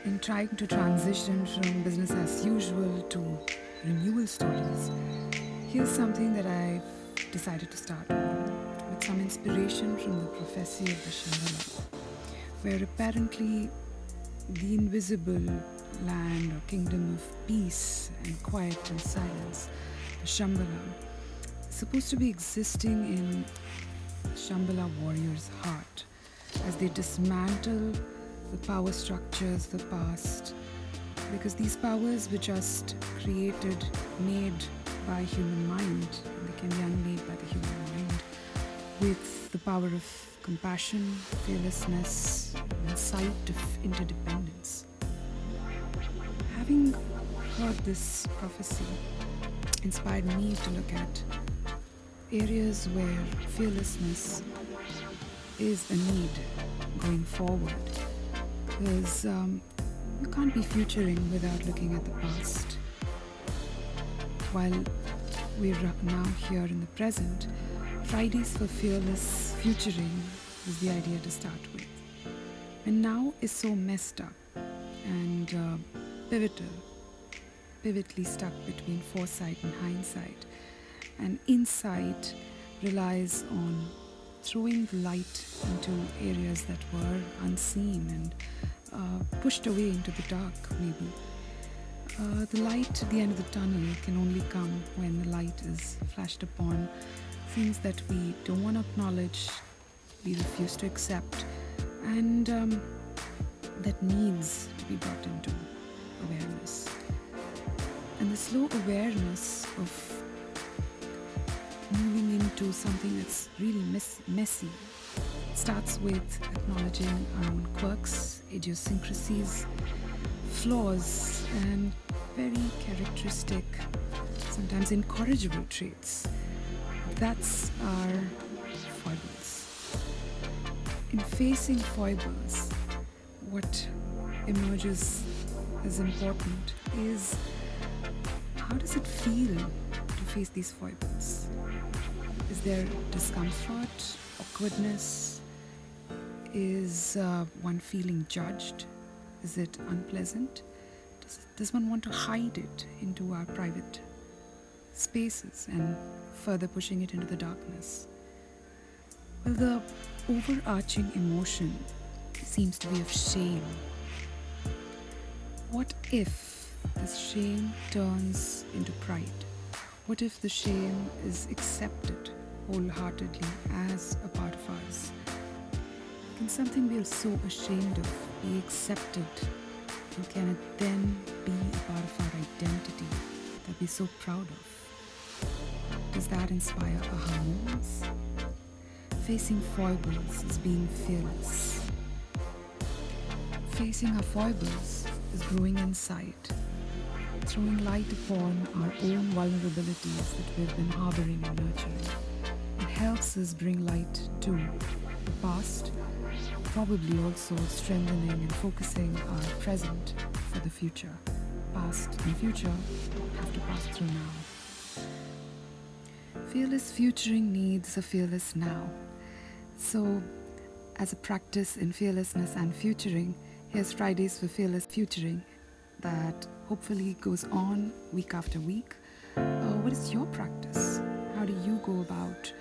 In trying to transition from business as usual to renewal stories, here's something that I've decided to start on with some inspiration from the prophecy of the Shambhala, where apparently the invisible land or kingdom of peace and quiet and silence, the Shambhala, is supposed to be existing in Shambhala warrior's heart as they dismantle the power structures, the past, because these powers were just created, made by human mind, and they can be unmade by the human mind, with the power of compassion, fearlessness, and sight of interdependence. Having heard this prophecy inspired me to look at areas where fearlessness is a need going forward, because you can't be futuring without looking at the past. While we're now here in the present, Fridays for Fearless Futuring was the idea to start with. And now is so messed up and pivotally stuck between foresight and hindsight. And insight relies on throwing the light into areas that were unseen and pushed away into the dark, maybe. The light at the end of the tunnel can only come when the light is flashed upon things that we don't want to acknowledge, we refuse to accept, and that needs to be brought into awareness. And the slow awareness of moving into something that's really messy starts with acknowledging our own quirks, idiosyncrasies, flaws, and very characteristic, sometimes incorrigible traits. That's our foibles. In facing foibles, what emerges as important is how does it feel to face these foibles? Is there discomfort, awkwardness? Is one feeling judged? Is it unpleasant? Does one want to hide it into our private spaces and further pushing it into the darkness? Well, the overarching emotion seems to be of shame. What if this shame turns into pride? What if the shame is accepted wholeheartedly as a part of us? Can something we are so ashamed of be accepted? And can it then be a part of our identity that we're so proud of? Does that inspire aha moments? Facing foibles is being fearless. Facing our foibles is growing insight, throwing light upon our own vulnerabilities that we've been harboring and nurturing. It helps us bring light to the past, probably also strengthening and focusing our present for the future. Past and future have to pass through now. Fearless futuring needs a fearless now. So, as a practice in fearlessness and futuring, here's Fridays for Fearless Futuring that hopefully goes on week after week. What is your practice? How do you go about